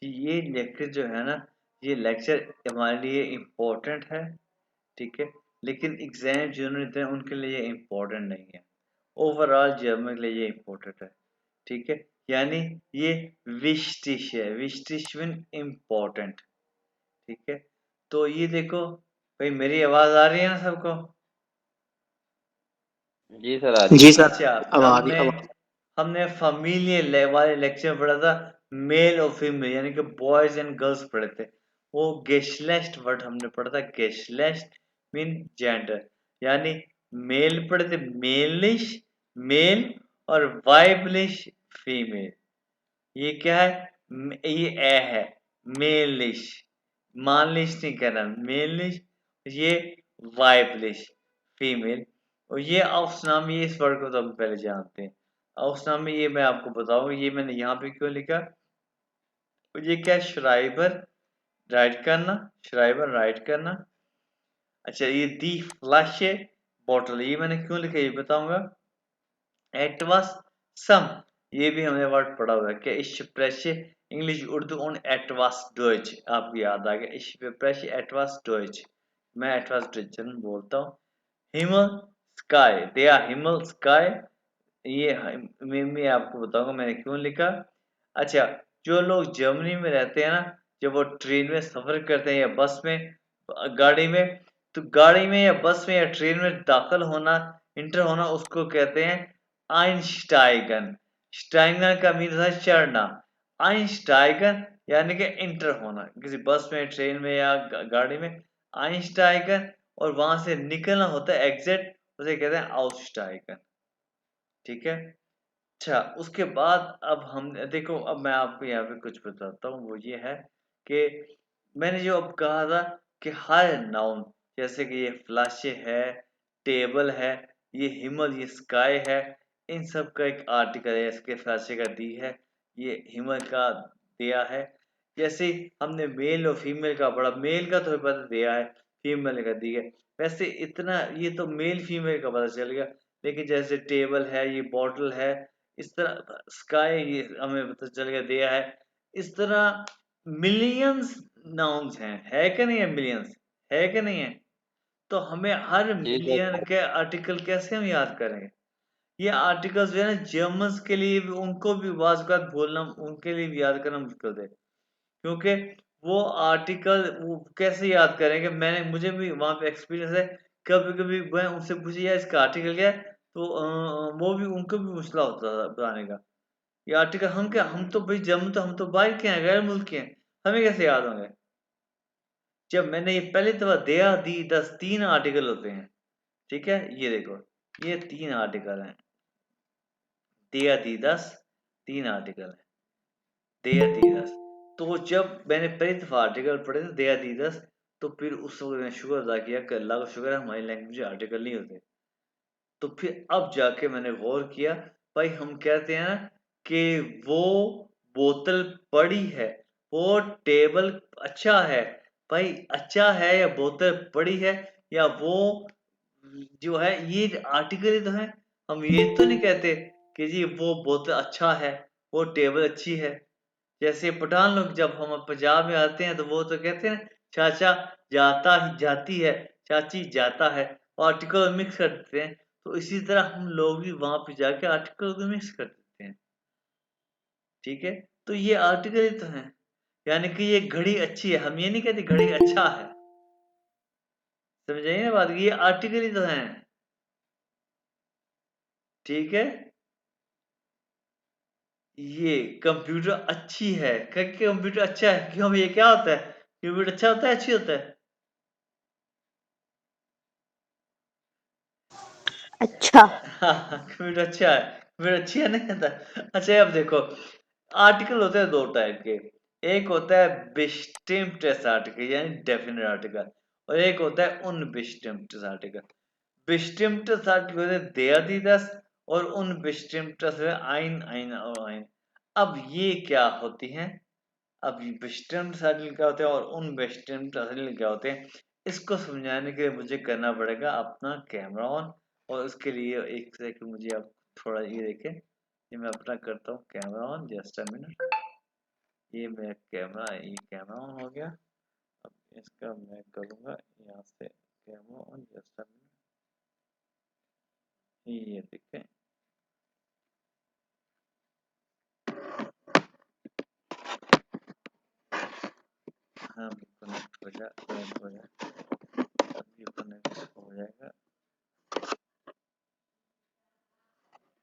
ये लेक्चर जो है ना, ये लेक्चर हमारे लिए इम्पोर्टेंट है, ठीक है, लेकिन एग्जाम जिन्होंने देते हैं उनके लिए इम्पोर्टेंट नहीं है। ओवरऑल जर्मन के लिए ये इम्पोर्टेंट है, ठीक है। यानी ये विस्टिश है, विस्टिश मीन इम्पोर्टेंट, ठीक है। तो ये देखो भाई, मेरी आवाज आ रही है ना सबको? जी सर, आ रही जी है। सर, अच्छा, अब आ रही हमने अब हमने फैमिलियल वाले लेक्चर में पढ़ा था, मेल और फीमेल यानी कि बॉयज एंड गर्ल्स पढ़े थे। वो गेशलेस्ट वर्ड हमने पढ़ा था, गेशलेस्ट मीन जेंडर, यानी मेल पढ़े थे, मेलिश मेल और वाइबलिश फीमेल। ये क्या है? ये ए है, मेलिश, मानलिश नहीं कहना, मेलिश। ये वाइबलिश फीमेल। और ये ऑक्सनामी, इस वर्ड को तो हम पहले जानते हैं। ऑक्सनामी ये मैं आपको बताऊंगा, ये मैंने यहाँ पे क्यों लिखा। और ये क्या है? श्राइबर, राइट करना, श्राइबर राइट करना। अच्छा, ये दी फ्लैशे बॉटल, ये मैंने क्यों लिखा ये बताऊंगा। एटवास सम, ये भी हमने वर्ड पढ़ा हुआ है कि ich spreche English Urdu und etwas Deutsch, आपको याद आ गया, ich spreche etwas Deutsch, मैं etwas Deutsch बोलता हूँ। हिमल स्काई, दिया हिमल स्काई, ये मैं आपको बताऊंगा मैंने क्यों लिखा। अच्छा, जो लोग जर्मनी में रहते हैं ना, जब वो ट्रेन में सफर करते हैं या बस में, गाड़ी में, तो गाड़ी में या बस में या ट्रेन में दाखिल होना, इंटर होना, उसको कहते हैं आइनस्टाइगन। स्टाइगन का मीन है चढ़ना। आइनस्टाइगन यानी कि इंटर होना किसी बस में, ट्रेन में या गाड़ी में, आइनस्टाइगन। और वहां से निकलना होता है एग्जिट, उसे कहते हैं आउटस्टाइगन, ठीक है। अच्छा, उसके बाद अब हम देखो, अब मैं आपको यहाँ पे कुछ बताता हूँ, वो ये है कि मैंने जो अब कहा था कि हर नाउन, जैसे कि ये फ्लाशे है, टेबल है, ये हिमल, ये स्काई है, इन सब का एक आर्टिकल है। इसके फ्लाशे का दी है, ये हिमल का दिया है। जैसे हमने मेल और फीमेल का पढ़ा, मेल का तो पता दिया है, फीमेल का दिया है। वैसे इतना ये तो मेल फीमेल का पता चल गया, लेकिन जैसे टेबल है, ये बॉटल है, इस तरह स्काई ये हमें पता चल गया दिया है। इस तरह मिलियंस नाउन्स हैं, है कि नहीं है? मिलियंस है कि नहीं है? तो हमें हर जी सर। मिलियन के आर्टिकल कैसे हम याद करेंगे? ये आर्टिकल्स जो है ना, जर्मन्स के लिए भी, उनको भी बात बोलना, उनके लिए भी याद करना मुश्किल है, क्योंकि वो आर्टिकल वो कैसे याद करेंगे। मैंने मुझे भी वहां पे एक्सपीरियंस है, कभी कभी मैं उनसे पूछे यार इसका आर्टिकल क्या है, तो वो भी, उनको भी मुश्किल होता था बताने का। ये आर्टिकल हम क्या, हम तो भाई जम, तो हम तो बाहर के हैं, गैर मुल्क के हैं, हमें कैसे याद होंगे। जब मैंने ये पहली दफा दिया दी दस, तीन आर्टिकल होते हैं, ठीक है, ये देखो, ये तीन आर्टिकल हैं, दिया दी दस, तीन आर्टिकल है, दिया दी दस। तो जब मैंने पहली दफा आर्टिकल पढ़े थे दिया दी दस, तो फिर उस वक्त मैंने शुक्र अदा किया कि अल्लाह का शुक्र है हमारी लैंग्वेज में आर्टिकल नहीं होते। तो फिर अब जाके मैंने गौर किया, भाई हम कहते हैं ना कि वो बोतल पड़ी है, वो टेबल अच्छा है। भाई अच्छा है या बोतल पड़ी है, या वो जो है, ये आर्टिकल ही तो है। हम ये तो नहीं कहते कि जी वो बोतल अच्छा है, वो टेबल अच्छी है। जैसे पठान लोग जब हम पंजाब में आते हैं तो वो तो कहते हैं चाचा जाता ही जाती है, चाची जाता है, आर्टिकल मिक्स कर देते हैं। तो इसी तरह हम लोग भी वहां पे जाके आर्टिकल को मिक्स कर देते हैं, ठीक है। तो ये आर्टिकल ही तो है, यानी कि ये घड़ी अच्छी है, हम ये नहीं कहते घड़ी अच्छा है। समझाइए ना बात, ये आर्टिकल ही तो है, ठीक है। ये कंप्यूटर अच्छी है, कंप्यूटर अच्छा है क्यों? ये क्या होता है? कंप्यूटर अच्छा होता है, अच्छी होता है? अच्छा। हाँ, कंप्यूटर अच्छा है, कंप्यूटर अच्छी है, नहीं आता। अच्छा, अब देखो, आर्टिकल होते हैं दो टाइप के। एक होता है बिस्टिम्प्टस आर्टिकल यानी डेफिनेट आर्टिकल, और एक होता है उन बिस्टिम्प्टस आर्टिकल। बिस्टिम्प्टस आर्टिकल होते हैं der die das, और उन बिस्टिम्प्टस है ein ein और ein। अब ये क्या होती हैं? अब बिस्टिम्प्टस आर्टिकल क्या होते हैं और उन बिस्टिम्प्टस आर्टिकल क्या होते हैं, इसको समझाने के लिए मुझे करना पड़ेगा अपना कैमरा ऑन। और उसके लिए एक सेकंड मुझे आप थोड़ा ये देखें, ये मैं अपना करता हूँ camera on, just a minute. ये मेरा कैमरा, ये कैमरा ऑन हो गया। अब इसका मैं करूँगा यहाँ से कैमरा ऑन, जस्ट ये देखें। हाँ कनेक्ट हो जाए, कनेक्ट हो जाए, अब ये कनेक्ट हो जाएगा।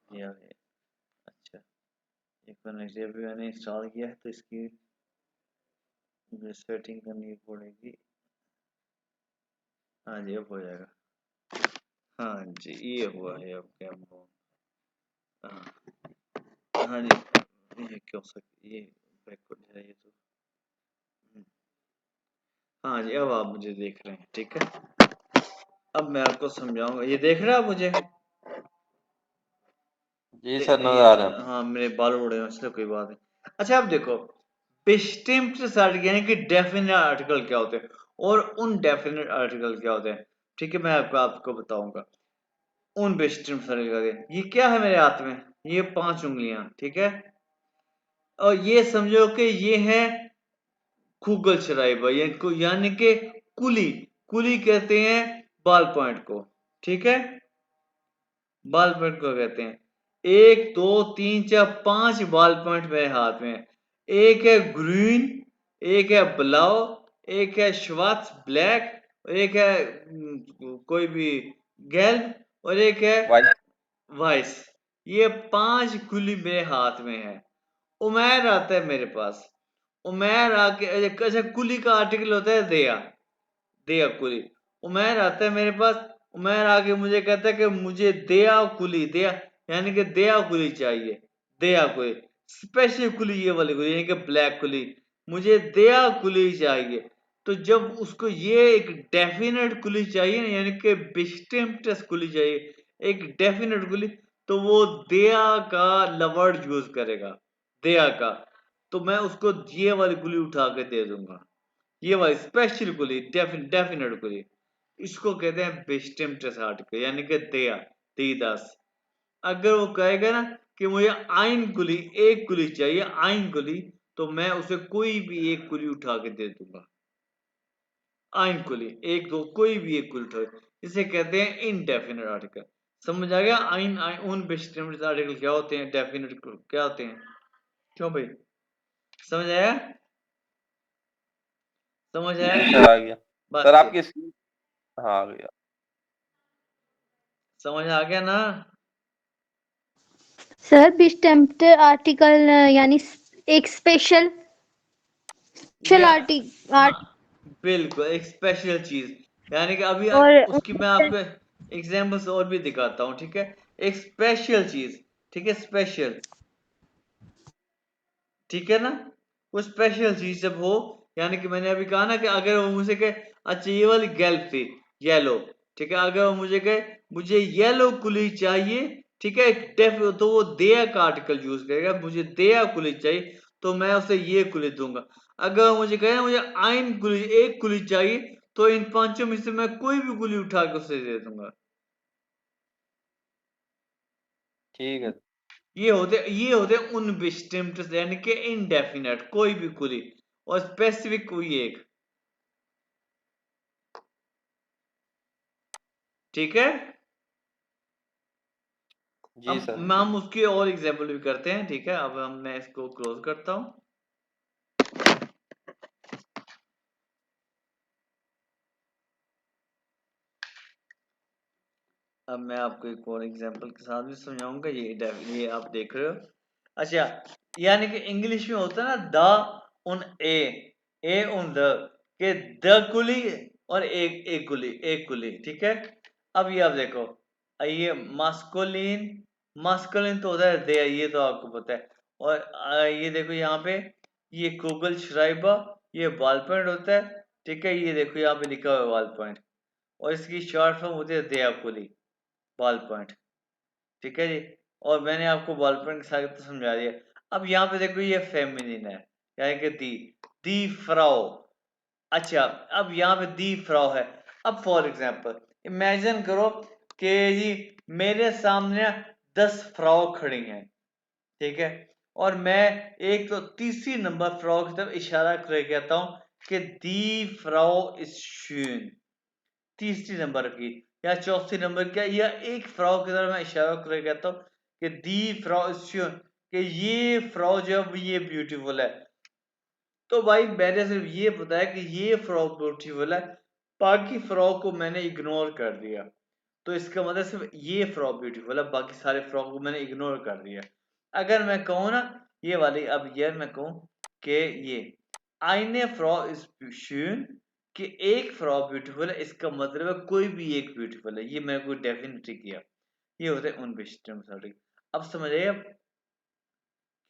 ये आ गया। अच्छा, ये कनेक्ट अभी मैंने इंस्टॉल किया है तो इसकी सेटिंग करनी पड़ेगी। हाँ जी, अब हो जाएगा। हाँ जी, ये हुआ है अब कैमरा। हाँ हाँ जी, ये क्यों ये बैकवर्ड है ये तो। हाँ जी, अब आप मुझे देख रहे हैं, ठीक है। अब मैं आपको समझाऊंगा, ये देख रहे हैं आप मुझे? जी सर, नजर आ रहे हैं। हाँ, मेरे बाल उड़े हैं इसलिए कोई बात नहीं। अच्छा, अब देखो, डिस्टिंक्ट आर्टिकल यानी कि डेफिनेट आर्टिकल क्या होते हैं और उन डेफिनेट आर्टिकल क्या होते हैं, ठीक है। मैं आपको आपको बताऊंगा उन डिस्टिंक्ट आर्टिकल। ये क्या है मेरे हाथ में? ये 5 उंगलियां, ठीक है। और ये समझो कि ये है खुगल शराइबा, यानी कि कुली। कुली कहते हैं बाल पॉइंट को, ठीक है। बाल पॉइंट को कहते हैं। 1 2 3 4 5 बाल पॉइंट मेरे हाथ में है। एक है ग्रीन, एक है ब्लाउ, एक है श्वार्ट्ज ब्लैक, और एक है कोई भी गैल, और एक है वाइस। वाइस। ये 5 कुली मेरे हाथ में है। उमेर आता है मेरे पास। उमेर आके, अच्छा, कुली का आर्टिकल होता है दया। दया कुली। उमेर आता है मेरे पास। उमेर आके मुझे कहता है कि मुझे दया कुली, दया यानी कि दया कुली चाहिए। दया कुली स्पेशल कुली, ये वाली कुली यानी कि ब्लैक कुली। मुझे दया कुली चाहिए। तो जब उसको ये एक डेफिनेट कुली चाहिए ना, यानी कि डिस्टिंक्ट कुली चाहिए, एक डेफिनेट कुली, तो वो दया का लवर्ड यूज करेगा, दया का। तो मैं उसको ये वाली कुली उठा के दे दूंगा, ये वाली स्पेशल कुली, डेफिनेट कुली। इसको कहते हैं डिस्टिंक्ट आर्टिकल यानी कि दया, देदास। अगर वो कहेगा ना कि मुझे आइन कुली, एक कुली चाहिए, आइन कुली, तो मैं उसे कोई भी एक कुली उठा के दे दूंगा। आइन कुली, एक दो कोई भी एक कुली उठा, इसे कहते हैं इनडेफिनेट आर्टिकल। समझ आ गया? आइन आइन उन डिस्टिंक्ट आर्टिकल क्या होते हैं, डेफिनेट क्या होते हैं? क्यों भाई, समझ आया? समझ जी आया? सर, आ गया। सर बस आपकी स्क्रीन। हाँ, आ गया। समझ आ गया ना? सर डिस्टेम्प्ट आर्टिकल यानी एक स्पेशल या हाँ, आर्ट बिल्कुल एक स्पेशल चीज, यानी कि अभी और उसकी मैं आपको एग्जांपल्स और भी दिखाता हूँ, ठीक है। एक स्पेशल चीज, ठीक है, स्पेशल, ठीक है ना। वो स्पेशल चीज जब हो, यानी कि मैंने अभी कहा ना कि अगर वो मुझे कहे अच्छा ये वाली गैल्प थी येलो, ठीक है, अगर वो मुझे कहे मुझे येलो कुली चाहिए, ठीक है, तो वो देया का आर्टिकल यूज करेगा, मुझे देया कुली चाहिए, तो मैं उसे ये कुली दूंगा। अगर वो मुझे कहे ना मुझे आइन कुली, एक कुली चाहिए, तो इन पांचों में से मैं कोई भी कुली उठा के उसे दे दूंगा। ठीक है। ये होते उन डिस्टिंक्ट यानी कि इनडेफिनेट, कोई भी कुली, और स्पेसिफिक कोई एक, ठीक है। जी अब सर। हम उसके और एग्जांपल भी करते हैं, ठीक है। अब मैं इसको क्लोज करता हूं। अब मैं आपको एक और एग्जांपल के साथ भी समझाऊंगा। ये आप देख रहे हो। अच्छा, यानी कि इंग्लिश में होता है ना द उन ए उन द, के द कुली और एक कुली, एक कुली, ठीक है। अब ये आप देखो, ये मास्कुलिन, मास्कुलिन तो होता है दे, ये तो आपको पता है। और ये देखो यहाँ पे, ये गूगल श्राइबा, ये बॉल पॉइंट होता है, ठीक है। ये देखो यहाँ पे लिखा हुआ है बॉल पॉइंट, और इसकी शॉर्ट फॉर्म होती है दया कुली, बॉल पॉइंट, ठीक है जी। और मैंने आपको बॉल पॉइंट के साथ तो समझा दिया। अब यहाँ पे देखो ये फेमिनिन है, यानी कि दी फ्राउ। अच्छा, अब यहाँ पे दी फ्राउ है। अब फॉर एग्जाम्पल इमेजिन करो कि जी मेरे सामने 10 फ्राउ खड़ी हैं, ठीक है। और मैं एक तो तीसरी नंबर फ्रॉ की तरफ इशारा करके कहता हूँ कि दी फ्रॉ इज schön। तीसरी नंबर की या चौथी नंबर की या एक फ्रॉ की तरफ मैं इशारा करके कहता हूँ कि दी फ्रॉ इज schön, कि ये फ्रॉ जो है ये ब्यूटीफुल है। तो भाई मैंने सिर्फ ये बताया कि ये फ्रॉ ब्यूटीफुल है, बाकी फ्रॉ को मैंने इग्नोर कर दिया। तो इसका मतलब सिर्फ ये फ्रॉ ब्यूटीफुल है, बाकी सारे फ्रॉ को मैंने इग्नोर कर दिया। अगर मैं कहूँ ना ये वाली, अब ये मैं कहूँ कि ये आईने फ्रॉ इज schön, कि एक फ्रॉ ब्यूटीफुल है, इसका मतलब है कोई भी एक ब्यूटीफुल है। ये मैंने कोई डेफिनेटली किया। ये होते हैं उन विशिष्ट। अब समझ आए अब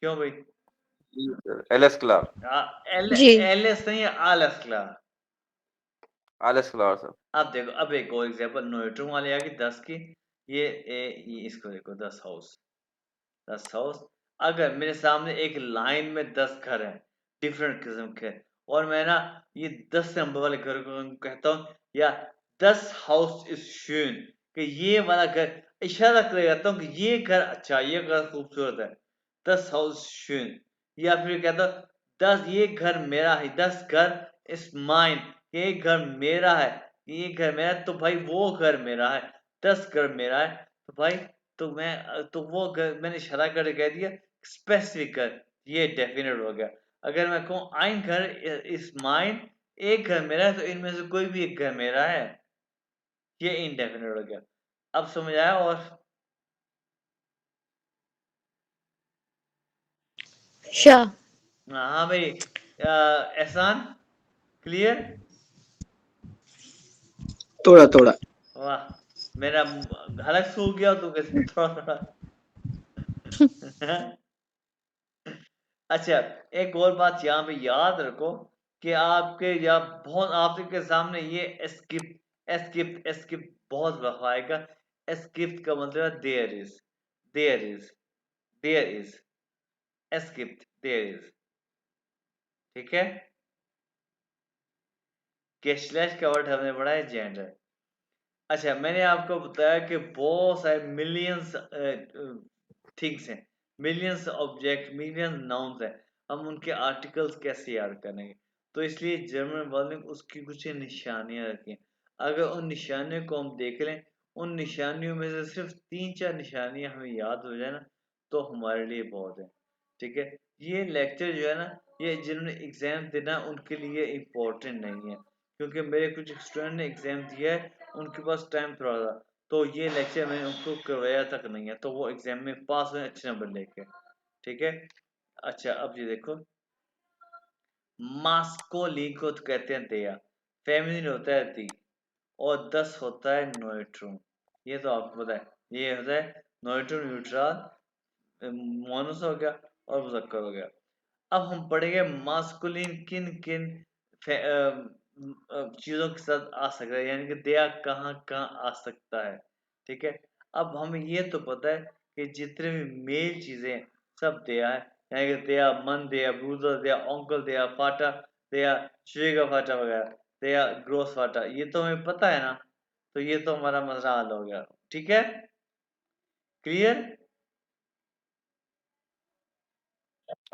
क्यों भाई? जी सर, एलएस क्लार। एल जी एल एस नहीं, आलस क्लार। LS क्लार sir. अब देखो, अब एक और एग्जांपल न्यूट्रॉन वाले आ गई 10 की। ये इसको देखो, 10 हाउस, 10 हाउस। अगर मेरे सामने एक लाइन में 10 घर हैं डिफरेंट किस्म के, और मैं ना ये 10 नंबर वाले घर को कहता हूँ या 10 हाउस इज schön, कि ये वाला घर, इशारा कर जाता हूँ कि ये घर अच्छा, ये घर खूबसूरत है, 10 हाउस schön। या फिर कहता हूँ 10 ये घर मेरा है, 10 घर इज माइन, ये घर मेरा है, ये घर मेरा है, तो भाई वो घर मेरा है, 10 घर मेरा है। तो भाई तो मैं तो वो मैंने इशारा करके कह दिया स्पेसिफिक कर, ये डेफिनेट हो गया। अगर मैं कहूँ आइन घर इज माइन, एक घर मेरा है, तो इनमें से कोई भी एक घर मेरा है, ये इनडेफिनेट हो गया। अब समझ आया? और अच्छा। हाँ भाई, एहसान क्लियर? थोड़ा थोड़ा। वाह, मेरा हलक सूख गया तो कैसे थोड़ा थोड़ा। अच्छा, एक और बात यहाँ पे याद रखो कि आपके या बहुत आपके सामने ये एस्किप एस्किप एस्किप बहुत दफा आएगा। एस्किप का मतलब है there is, there is, there is, एस्किप, देयर इज। ठीक है? कैशलेस का वर्ड हमने पढ़ा है जेंडर। अच्छा, मैंने आपको बताया कि बहुत सारे मिलियंस थिंग्स हैं, मिलियंस ऑब्जेक्ट, मिलियंस नाउन्स हैं। हम उनके आर्टिकल्स कैसे याद करेंगे? तो इसलिए जर्मन वर्ड में उसकी कुछ निशानियां रखी हैं। अगर उन निशानियों को हम देख लें, उन निशानियों में से सिर्फ 3-4 निशानियां हमें याद हो जाए ना, तो हमारे लिए बहुत है। ठीक है? ये लेक्चर जो है ना, ये जिन्होंने एग्जाम देना उनके लिए इम्पोर्टेंट नहीं है, क्योंकि मेरे कुछ स्टूडेंट ने एग्जाम दिया है, उनके पास टाइम थोड़ा था, तो ये लेक्चर मैंने उनको करवाया तक नहीं है, तो वो एग्जाम में पास हुए अच्छे नंबर लेके। ठीक है? अच्छा, अब ये देखो, मास्कोली को तो कहते हैं दिया, फेमिनिन होता है दी, और 10 होता है न्यूट्रॉन। ये तो आपको पता है, ये होता है न्यूट्रॉन, न्यूट्रॉन, मोनस हो गया और मुजक्कर हो गया। अब हम पढ़ेंगे मास्कुलिन किन किन चीजों के साथ आ सकता है, यानी कि दया कहाँ कहाँ आ सकता है। ठीक है? अब हमें ये तो पता है कि जितने भी मेल चीजें सब दया है, यानी कि दया मन, दया ब्रूदर, दया अंकल, दया फाटा, दया श्रीगा फाटा वगैरह, दया ग्रोस फाटा, ये तो हमें पता है ना। तो ये तो हमारा मसला हल हो गया। ठीक है? क्लियर?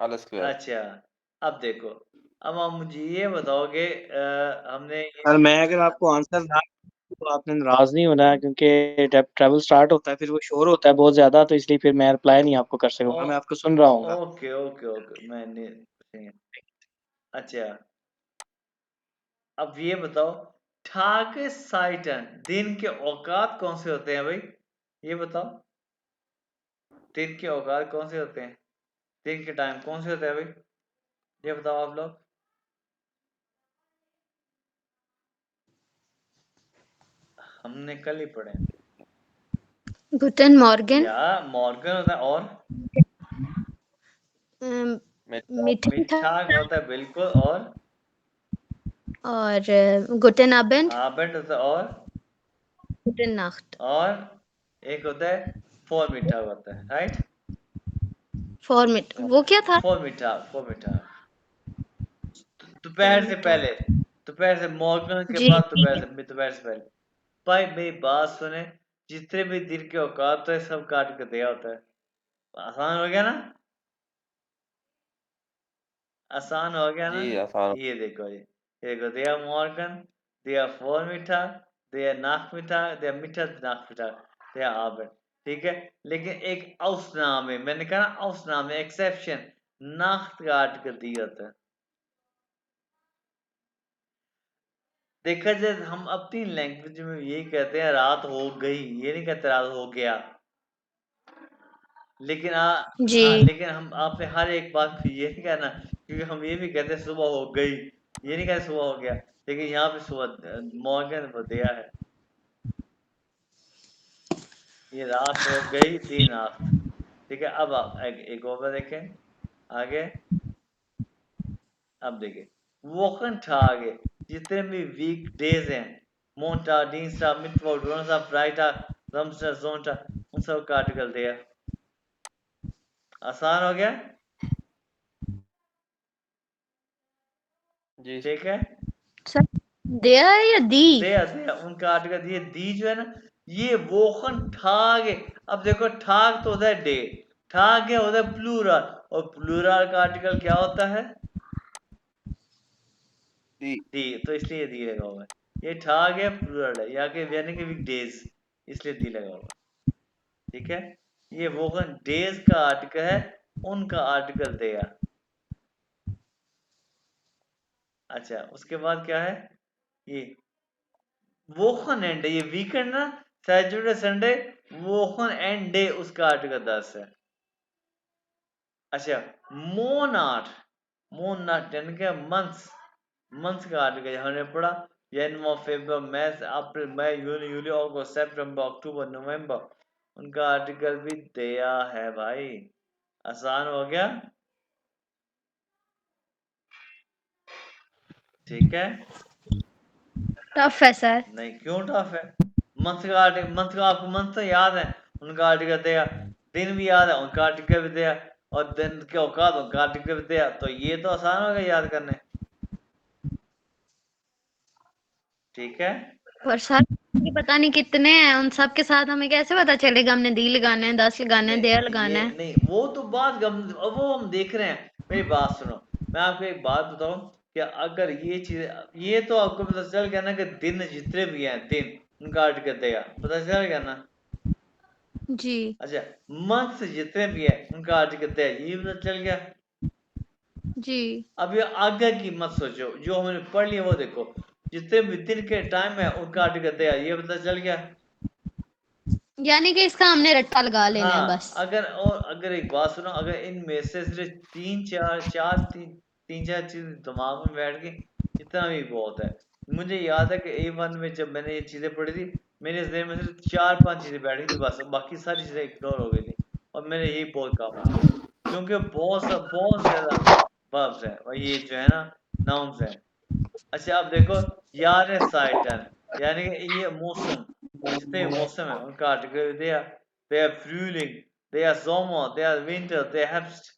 एलएस क्लार। अच्छा, अब देखो, अब आप मुझे ये बताओगे हमने और मैं अगर आपको आंसर ना तो आपने नाराज नहीं होना है, क्योंकि जब ट्रैवल स्टार्ट होता है फिर वो शोर होता है बहुत ज्यादा, तो इसलिए फिर मैं रिप्लाई नहीं आपको कर सकूंगा, मैं आपको सुन रहा हूँ। ओके ओके ओके, मैंने अच्छा, अब ये बताओ, ठाके साइटन दिन के औकात कौन से होते हैं भाई? ये बताओ, दिन के औकात कौन से होते हैं? दिन के टाइम कौन से होते हैं भाई? ये बताओ आप लोग। हमने कल ही पढ़े। गुटन मॉर्गन। या मॉर्गन होता है, और मीठा। मिठाग होता है बिल्कुल, और गुटन अबेंड। आबेंट होता है, गुटन नाख्त। और एक होता है फोर मिठाग होता है, राइट? फॉर्मेट वो क्या था? फोर मिठाग, फोर मिठाग दोपहर से फॉर्मेट। पहले, दोपहर से, मॉर्गन के जी बाद, जी। दोपहर से पहले। भाई मेरी बात सुने, जितने भी दिन के औकात है सब काट के दिया होता है। आसान हो गया ना? आसान हो गया ना? जी आसान। ये देखो they are Morgan, they are for मीठा, दे आर नाक मीठा, दे आर मीठा नाक मीठा, दे आर आबर। ठीक है, लेकिन एक ausnahme, मैंने कहा ना ausnahme, एक्सेप्शन, नाक का आर्टिकल दिया था। देखा जाए हम अपनी लैंग्वेज में यही कहते हैं रात हो गई, ये नहीं कहते रात हो गया। लेकिन जी। लेकिन हम आपने हर एक बात पे ये नहीं कहना, क्योंकि हम ये भी कहते हैं सुबह हो गई, ये नहीं कहते सुबह हो गया। लेकिन यहाँ पे सुबह मॉर्गन बदिया है, ये रात हो गई दिन आफ्त। ठीक है, अब आप एक और देखें आगे। अब देखिए वोकन ठागे, जितने भी वीक डेज हैं, मोंटा डींस्टा मिटवो डोनसा फ्राइटा रमस्टा जोंटा, उन सब का आर्टिकल दिया। आसान हो गया। जी ठीक है, सर दिया है या दी? दे उनका आर्टिकल ये दी जो है ना, ये वोखन ठाग है। अब देखो ठाग तो होता है डे, ठाग क्या होता है प्लूरल, और प्लूरल का आर्टिकल क्या होता है दी। दी, तो इसलिए दी लगा हुआ है। ये ठाग है प्लूरल है, यहाँ के यानी कि वीक डेज, इसलिए दी लगा हुआ है। ठीक है, ये वोखन डेज का आर्टिकल है, उनका आर्टिकल दिया। अच्छा उसके बाद क्या है, ये वोखन एंड, ये वीकेंड ना, सैटरडे संडे, वोखन एंड डे उसका आर्टिकल 10 है। अच्छा मोनाट, मोनाट यानी कि मंथ्स, मंथ्स का आर्टिकल हमने पढ़ा, जनवरी फरवरी मार्च अप्रैल मई जून जुलाई अगस्त सितंबर अक्टूबर नवंबर, उनका आर्टिकल भी दिया है भाई। आसान हो गया। ठीक है, टफ है सर। नहीं क्यों टफ है, मंथ का आर्टिकल, मंथ का आपको मंथ तो याद है, उनका आर्टिकल दिया। दिन भी याद है, उनका आर्टिकल भी दिया। और दिन के औकात, उनका आर्टिकल भी दिया। तो ये तो आसान हो गया याद करने। ठीक है, और सर ये पता नहीं कितने हैं, उन सब के साथ हमें कैसे पता चलेगा हमने दी लगाने हैं, 10 लगाने हैं, नहीं देयर लगाना ये है? नहीं, वो तो बात अब वो हम देख रहे हैं। मेरी बात सुनो, मैं आपको एक बात बताऊं कि अगर ये चीज, ये तो आपको पता चल गया ना कि दिन जितने भी हैं दिन, उनका आर्टिकल दिया, पता चल गया ना। जी। अच्छा मंथ जितने भी है उनका आर्टिकल दिया, ये पता चल गया। जी। अब ये आगे की मत सोचो, जो हमने पढ़ लिया वो देखो, जितने भी दिन के टाइम है उनका आर्टिकल दिया, ये पता चल गया। यानी कि इसका हमने रट्टा लगा लेना है हाँ, बस। अगर एक बात सुनो, अगर इनमें से सिर्फ तीन चार चीज दिमाग में बैठ गई, इतना भी बहुत है। मुझे याद है कि A1 में जब मैंने ये चीजें पढ़ी थी, मेरे जहन में सिर्फ 4-5 चीजें बैठ गई थी बस, बाकी सारी चीजें इग्नोर हो गई थी। और मेरे यही बहुत काम आ गया, क्योंकि बहुत ज्यादा वर्ब्स है, और ये जो है ना नाउन्स है। अच्छा अब देखो, यार साइटन, यानी कि ये मौसम, जितने भी मौसम है उनका आर्टिकल दिया। दे आर फ्यूलिंग, they are summer, they are winter, they are हेब्स्ट।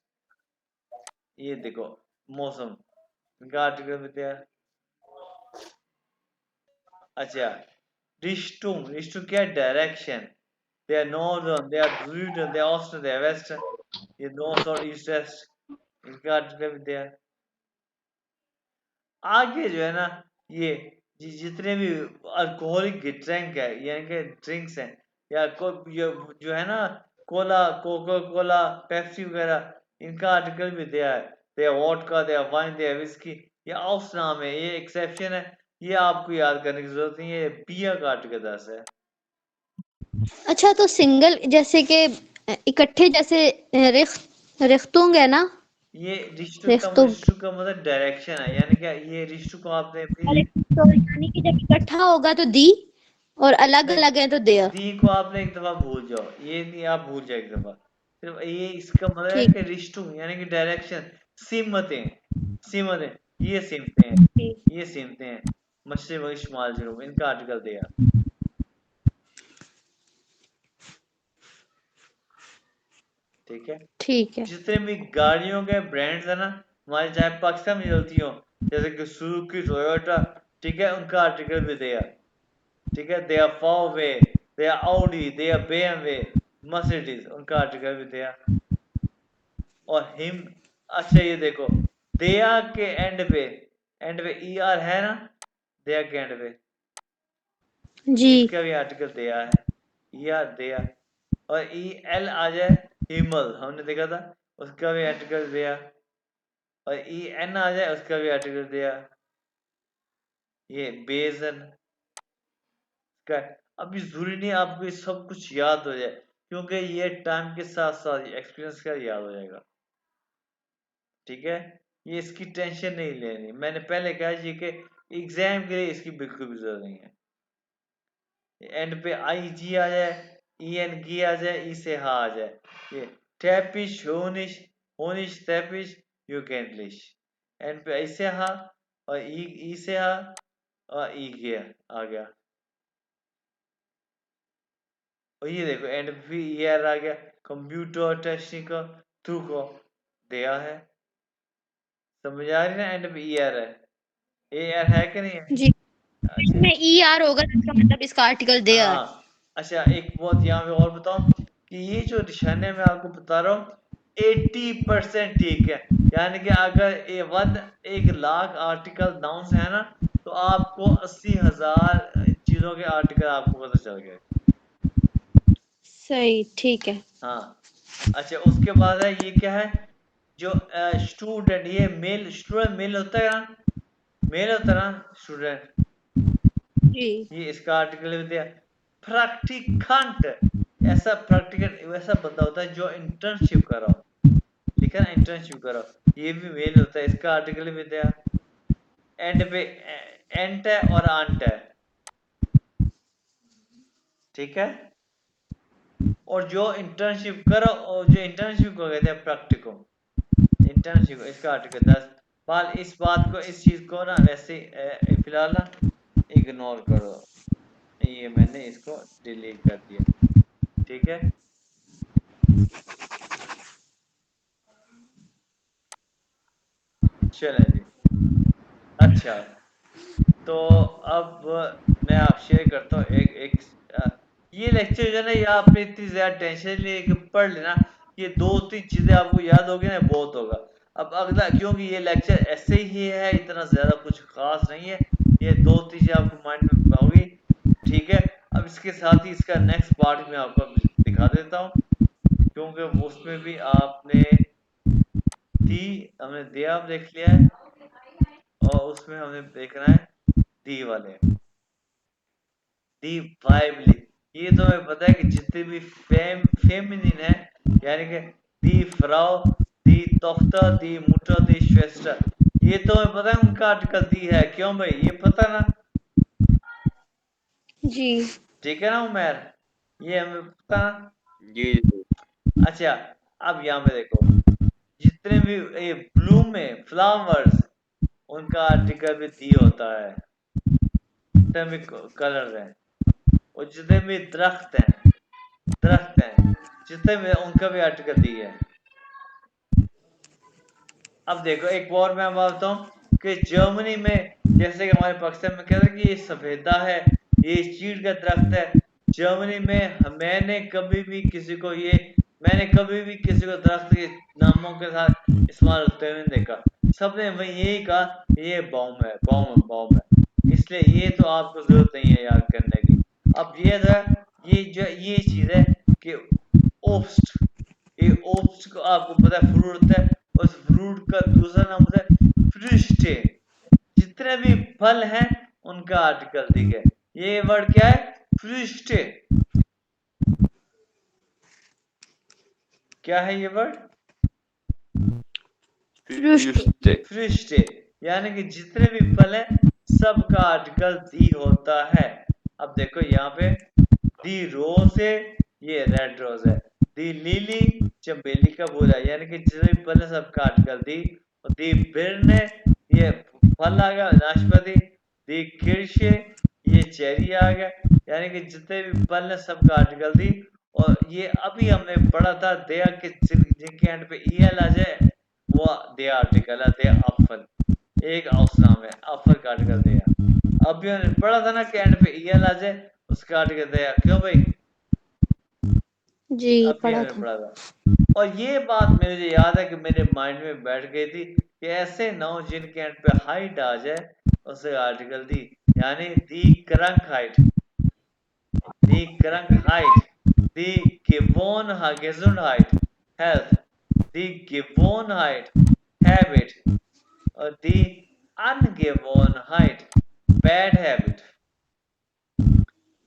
ये देखो मौसम, इनका आर्टिकल भी दिया। अच्छा रिश्तुम, रिश्तुम क्या है, direction. They are northern, they are eastern, they are eastern, they are western. ये नॉर्थ और ईस्ट वेस्ट, इनका आर्टिकल भी दिया। आगे जो है ना, ये जितने भी अल्कोहलिक ड्रिंक है, यानी कि ड्रिंक्स हैं, या ये जो है ना कोला, कोका कोला, पेप्सी वगैरह, इनका आर्टिकल भी दिया है। दे वोडका, दे वाइन, दे विस्की। ये ऑप्स नाम है, ये एक्सेप्शन है, ये आपको याद करने की जरूरत नहीं है। ये बियर का आर्टिकल 10 है। अच्छा तो सिंगल जैसे कि इकट्ठे जैसे रिख्तुंग है ना? ये रिख्तुंग। रिश्तु का मतलब डायरेक्शन है, यानी कि ये रिश्तु को आपने अपनी, अरे तो यानी कि जब इकट्ठा होगा तो दी, और अलग नहीं, अलग है तो देयर। दी को आपने एक दफा भूल जाओ, ये नहीं आप भूल जाओ एक दफा, सिर्फ ये इसका मतलब है ठीक। कि रिश्तों यानी कि डायरेक्शन, सिमतें, सिमतें, ये सिमतें हैं, ठीक। ये सिमतें हैं, मशरिक व शुमाल जुनूब, इनका आर्टिकल दिया। ठीक है, ठीक है। जितने भी गाड़ियों के ब्रांड्स है ना, हमारे चाहे पाकिस्तान में चलती हो, जैसे कि सुजुकी, टोयोटा, ठीक है, उनका आर्टिकल भी दिया। ठीक है, दे आर फॉरवे, they are Audi, they are BMW, Mercedes, उनका आर्टिकल भी दिया। और हिम, अच्छा ये देखो, दया के एंड पे ई आर है ना, दया के एंड पे, जी इसका भी आर्टिकल दया है, ई आर दया। और ई एल आ जाए हिमल, हमने देखा था, उसका भी आर्टिकल दया। और ई एन आ जाए, उसका भी आर्टिकल दया। ये बेजन का, अभी जरूरी नहीं आपको ये सब कुछ याद हो जाए, क्योंकि ये टाइम के साथ साथ एक्सपीरियंस का याद हो जाएगा। ठीक है, ये इसकी टेंशन नहीं लेनी, मैंने पहले कहा जी कि एग्जाम के लिए इसकी बिल्कुल भी जरूरत नहीं है। एंड पे आई जी आ जाए, ई एन गी आ जाए, ई से हा आ जाए, ये टैपिश होनिश होनिश टैपिश यूकेंडलिश, एंड पे ऐसे हा और ई से हा और ई गया आ गया। और ये देखो एंड पे ई आर आ गया, कंप्यूटर टेक्निकल थ्रू को दिया है, समझ आ रही ना, एंड पे ई आर है, ए आर है कि नहीं है? जी अच्छा इसमें ई आर होगा तो इसका मतलब इसका आर्टिकल दे आर। हाँ, अच्छा एक बात यहाँ पे और बताऊं कि ये जो निशाने मैं आपको बता रहा हूँ 80% ठीक है, यानी कि अगर एक लाख आर्टिकल नाउन्स है ना, तो आपको 80,000 चीजों के आर्टिकल आपको पता चल गए। सही, ठीक है। हाँ, अच्छा उसके बाद है ये क्या है, जो स्टूडेंट, ये मेल स्टूडेंट मेल होता है ना, मेल होता है ना स्टूडेंट, जी ये इसका आर्टिकल भी दिया। प्रैक्टिकंट, ऐसा प्रैक्टिकल वैसा बंदा होता है जो इंटर्नशिप कर रहा हो, लिखा ना इंटर्नशिप कर रहा हो, ये भी मेल होता है, इसका आर्टिकल भी दिया। एंड पे एंट है और आंट है, ठीक है। और जो इंटर्नशिप करो, और जो इंटर्नशिप को कहते हैं प्रैक्टिको, इंटर्नशिप, इसका आर्टिकल 10। बाल इस बात को, इस चीज को ना वैसे फिलहाल ना इग्नोर करो, ये मैंने इसको डिलीट कर दिया, ठीक है। चलें जी, अच्छा तो अब मैं आप शेयर करता हूँ एक एक ये लेक्चर जो है ना, ये आपने इतनी ज्यादा टेंशन लिए कि पढ़ लेना, ये 2-3 चीजें आपको याद होगी ना, बहुत होगा। अब अगला, क्योंकि ये लेक्चर ऐसे ही है, इतना ज्यादा कुछ खास नहीं है, ये 2-3 चीजें आपको माइंड में होगी, ठीक है। अब इसके साथ ही इसका नेक्स्ट पार्ट में आपको दिखा देता हूँ, क्योंकि उसमें भी आपने हमने दिया देख लिया है, और उसमें हमने देखना है दी वाले, दी वाइबली। ये तो हमें पता है कि जितने भी फेमिनिन है, यानी कि दी फ्राउ, दी तोख्ता, दी मुटर, दी श्वेस्टर, ये तो हमें पता है उनका आर्टिकल दी है, क्यों भाई, ये पता ना, जी ठीक है ना उमर, ये हमें पता ना। जी अच्छा अब यहाँ पे देखो, जितने भी ये ब्लूम में फ्लावर्स, उनका आर्टिकल भी दी होता है, जितने भी कलर है, और जितने भी दरख्त हैं जितने भी, उनका भी आर्टिकल दी है। अब देखो एक और मैं बताता हूँ कि जर्मनी में, जैसे कि हमारे पाकिस्तान में कहते हैं कि ये सफेदा है, ये चीड़ का दरख्त है, जर्मनी में मैंने कभी भी किसी को दरख्त के नामों के साथ इस्तेमाल होते हुए नहीं देखा, सबने वही यही कहा ये बॉम है, इसलिए ये तो आपको जरूरत नहीं है याद करने की। अब ये चीज है कि ओप्स्ट, ये ओप्स को आपको पता है फ्रूट होता है, उस फ्रूट का दूसरा नाम होता है फ्रूस्टे, जितने भी फल हैं उनका आर्टिकल ठीक है, ये वर्ड क्या है, फ्रूस्टे, क्या है ये वर्ड, फ्रूस्टे, यानी कि जितने भी फल हैं सबका आर्टिकल दी होता है। अब देखो यहाँ पे दी रोज है, ये रेड रोज है, दी लिली चमेली का फूल है, यानी कि जितने भी फल है सबका आर्टिकल दी। और दी बिर्न है, ये फल आ गया नाशपाती, दी किर्शे, ये चेरी आ गया, यानी कि जितने भी फल है सबका आर्टिकल दी। और ये अभी हमने पढ़ा था दया के, जिनके एंड पे ईएल आ जाए वो दया आर्टिकल है, दया अफल, एक हाउस नाम है, अफल का आर्टिकल दया। अभी हमने पढ़ा था ना कि एंड पे ईएल आ जाए उसका आर्टिकल दया, क्यों भाई, जी अभी पढ़ा हमने था। पढ़ा था। और ये बात मुझे याद है कि मेरे माइंड में बैठ गई थी कि ऐसे नाउन जिनके एंड पे हाइट आ जाए उसे आर्टिकल दी, यानी दी Krankheit, die Krankheit, die Gesundheit, health, die Gewohnheit, habit, और die Angewohnheit, bad habit,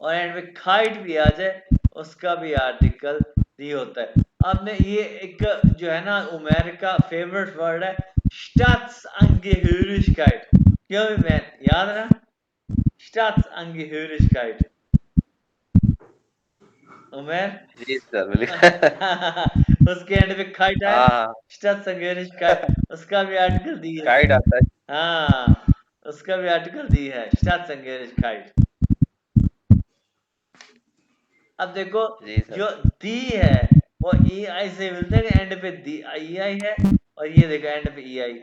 और एंड में खाइट भी आ जाए उसका भी आर्टिकल दी होता है। आपने ये एक जो है ना उमेर का फेवरेट वर्ड है Staatsangehörigkeit, क्यों भी मैं याद ना Staatsangehörigkeit उमेर जी सर बिल्कुल। उसके एंड पे खाइट आया हाँ Staatsangehörigkeit, उसका भी आर्टिकल दी है। गाइड आता है। हाँ उसका भी आर्टिकल दी है Staatsangehörigkeit। अब देखो जी सर। जो दी है वो ई आई से मिलते हैं, एंड पे दी ई आई है, और ये देखो एंड पे ई आई,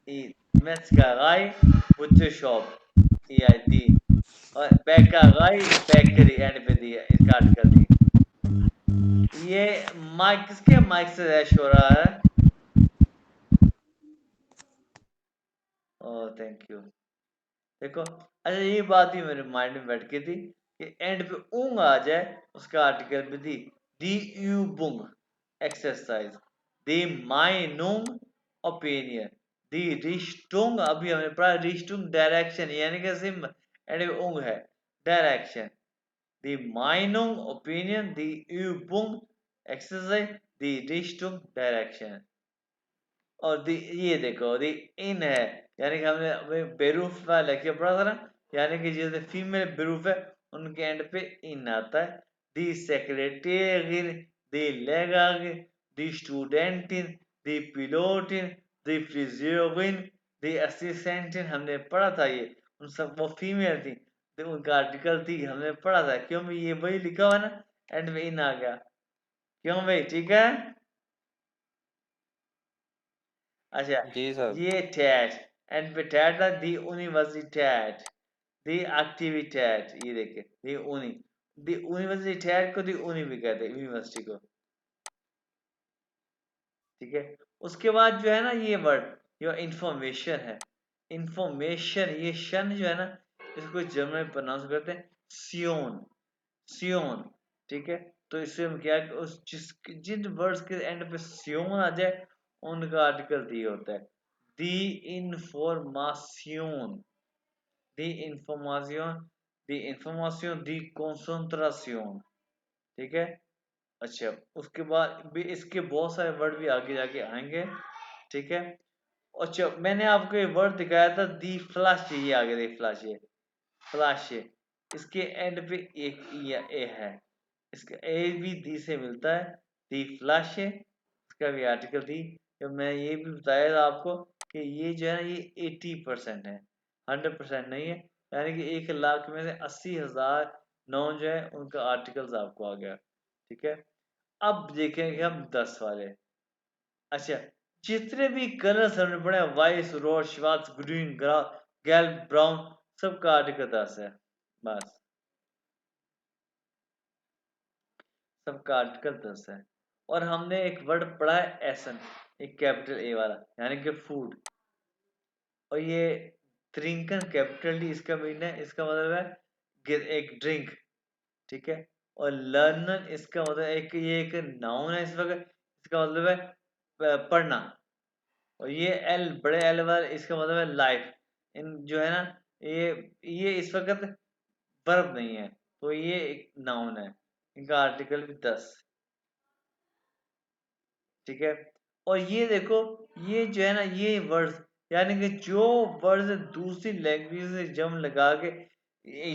ई Metzgerei, butcher shop, ई आई दी, और Bäckerei, बेकरी एंड पे दी है, इसका आर्टिकल दी। ये माइक किसके माइक से रैश हो रहा है? Oh thank you. देखो अच्छा ये बात ही मेरे माइंड में बैठ गई थी कि एंड पे ऊंग आ जाए उसका आर्टिकल भी दी Übung एक्सरसाइज, दी Meinung ओपिनियन, दी Richtung अभी हमने पढ़ा Richtung डायरेक्शन, यानी कि सिम एंड पे ऊंग है डायरेक्शन, दी Meinung ओपिनियन, दी Übung एक्सरसाइज, दी Richtung डायरेक्शन, और ये देखो दी इन है, यानी कि हमने अभी बेरूफ का लेक्चर पढ़ा था ना, यानी कि जैसे फीमेल बेरूफ है उनके एंड पे इन आता है, दी सेक्रेटेरियन, दी लेगागिन, दी स्टूडेंटिन, दी पिलोटिन, दी फ्रिजियोगिन, दी असिस्टेंटिन, हमने पढ़ा था ये, उन सब वो फीमेल थी तो उनका आर्टिकल थी, हमने पढ़ा था, क्यों भाई ये वही लिखा हुआ ना एंड में इन आ गया, क्यों भाई ठीक है। अच्छा जी सर। ये टैट एंड पे टैट था दी यूनिवर्सिटैट, दी एक्टिविटैट, ये देखिए दी यूनिवर्सिटैट को दी यूनि भी कहते हैं यूनिवर्सिटी को, ठीक है। उसके बाद जो है ना ये वर्ड जो इंफॉर्मेशन है, इंफॉर्मेशन, ये शन जो है ना इसको जर्मन में प्रोनाउंस करते हैं सियोन, सियोन, ठीक है। तो इससे हम क्या उस जिन वर्ड्स के एंड पे सियोन आ जाए उनका आर्टिकल दी होता है, दी इंफॉर्मासियोन, दी इंफॉर्मासियोन, दी इंफॉर्मासियोन, दी कंसंट्रेशन, ठीक है। अच्छा उसके बाद भी इसके बहुत सारे वर्ड भी आगे जाके आएंगे, ठीक है। अच्छा मैंने आपको ये वर्ड दिखाया था दी फ्लैश, ये आगे दी फ्लैश, ये फ्लैश, इसके एंड पे एक ए है, इसका ए भी दी से मिलता है, दी फ्लैश, इसका भी आर्टिकल दी। तो मैं ये भी बताया था आपको कि ये जो है ना ये 80% है, 100% नहीं है, यानी कि 1 लाख में से 80,000 नाउन जो है उनका आर्टिकल्स आपको आ गया, ठीक है। अब देखेंगे हम 10 वाले। अच्छा जितने भी कलर्स हमने पढ़े वाइट, रोज, श्वार्ट्ज, ग्रीन, गैल, ब्राउन, सबका आर्टिकल 10 है, बस सबका आर्टिकल 10 है। और हमने एक वर्ड पढ़ा है एसन, एक कैपिटल ए वाला, यानी कि फूड, और ये ट्रिंकन कैपिटल डी, इसका मीन है, इसका मतलब है एक ड्रिंक, ठीक है। और लर्नर इसका मतलब ये एक नाउन है इस वक्त, इसका मतलब है पढ़ना, और ये एल बड़े एल वाला इसका मतलब है लाइफ, इन जो है ना ये इस वक्त वर्ब नहीं है, तो ये एक नाउन है, इनका आर्टिकल भी 10, ठीक है। और ये देखो ये जो है ना ये वर्ड्स, यानी कि जो वर्ड्स दूसरी लैंग्वेज से जम लगा के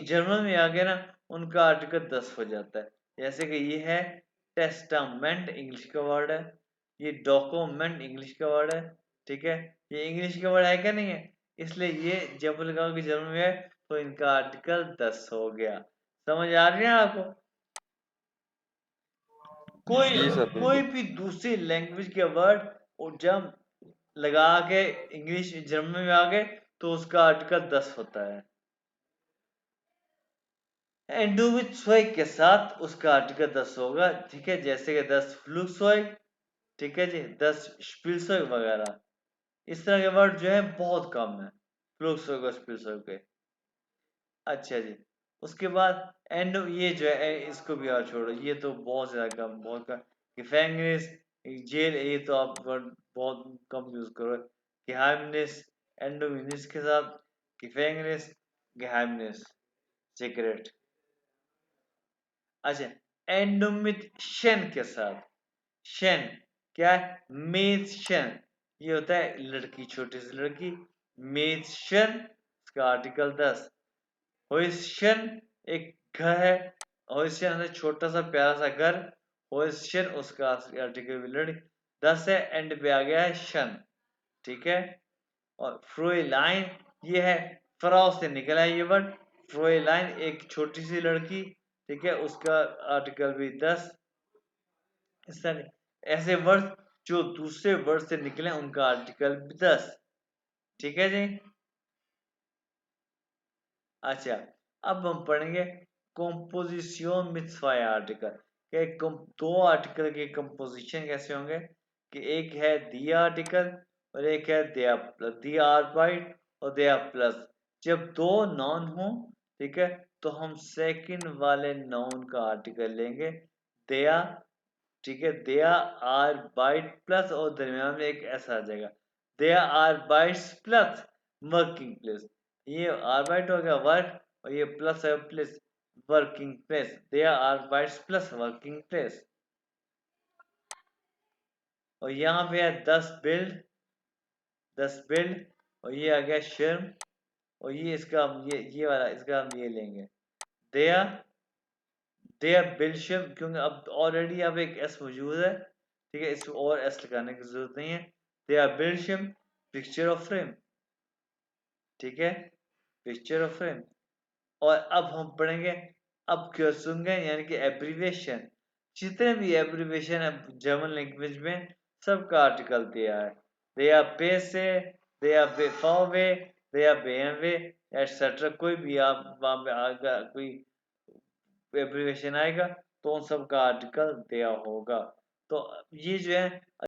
जर्मन में आ गया ना उनका आर्टिकल 10 हो जाता है। जैसे कि ये है टेस्टामेंट, इंग्लिश का वर्ड है, ये डॉक्यूमेंट इंग्लिश का वर्ड है, ठीक है। ये इंग्लिश का वर्ड है क्या नहीं है, इसलिए ये जब लगा के जर्मन में है तो इनका आर्टिकल 10 हो गया। समझ आ रही है आपको? कोई जी सर कोई बिल्कुल। भी दूसरी लैंग्वेज के वर्ड और जब लगा के इंग्लिश जर्मन में आ गए तो उसका आर्टिकल 10 होता है। एंडोविथ के साथ उसका आर्टिकल 10 होगा, ठीक है। जैसे कि 10 फ्लूसोइक, ठीक है जी, 10 स्पिलसोइक वगैरह, इस तरह के वर्ड जो है बहुत कम है फ्लुक्सोगोस्पिसो के। अच्छा जी, उसके बाद एंड ये जो है इसको भी आप छोड़ो, ये तो बहुत ज्यादा कम, बहुत कम। gefängnis जेल, ये तो आप वर्ड बहुत कम यूज करो। geheimnis एंडोमिनिस के साथ gefängnis geheimnis सीक्रेट। अच्छा, एंडोमिशन के साथ शन क्या है? मेशन, ये होता है लड़की, छोटी सी लड़की। मेशन इसका आर्टिकल 10। होइशन एक घर है, होइशन है छोटा सा प्यारा सा घर, होइशन उसका आर्टिकल भी लड़की 10 है, एंड पे आ गया है शन, ठीक है। और फ्रोइलाइन ये है, फ्राउ से निकला है ये वर्ड, फ्रोइलाइन एक छोटी सी लड़की, ठीक है, उसका आर्टिकल भी 10। इस तरह ऐसे वर्ड जो दूसरे वर्ड से निकले उनका आर्टिकल भी 10, ठीक है जी। अच्छा, अब हम पढ़ेंगे कॉम्पोजिशन विथ 5 आर्टिकल के। दो आर्टिकल के कंपोजिशन कैसे होंगे कि एक है दिया आर्टिकल और एक है दिया प्लस, दिया आर्बाइट और दिया प्लस। जब दो नाउन हो, ठीक है, तो हम सेकंड वाले नाउन का आर्टिकल लेंगे दिया, ठीक है। दिया आर बाइट प्लस और दरमियान में एक ऐसा आ जाएगा दिया are bytes plus working place. ये आर बाइट हो गया वर्क और ये प्लस है प्लेस, वर्किंग प्लेस। दिया are bytes plus working place. और यहाँ पे है 10 बिल्ड, 10 बिल्ड, और ये आ गया शर्म, और ये इसका ये वाला इसका हम ये लेंगे दिया, दिया बिल्शियम, क्योंकि अब ऑलरेडी अब एक एस मौजूद है, ठीक है, इसमें और एस लगाने की जरूरत नहीं है। दिया बिल्शियम पिक्चर ऑफ फ्रेम, ठीक है, पिक्चर ऑफ फ्रेम। और अब हम पढ़ेंगे अब क्वेश्चन यानी कि एब्रीविएशन। जितने भी एब्रीविएशन है जर्मन लैंग्वेज में सबका आर्टिकल दिया है। दिया पे से, दिया बेफावे, दिया बेएमवे एटसेट्रा, कोई भी आप वहां पे आएगा कोई एब्रीविएशन आएगा तो उन सब का आर्टिकल दिया होगा। तो ये जो है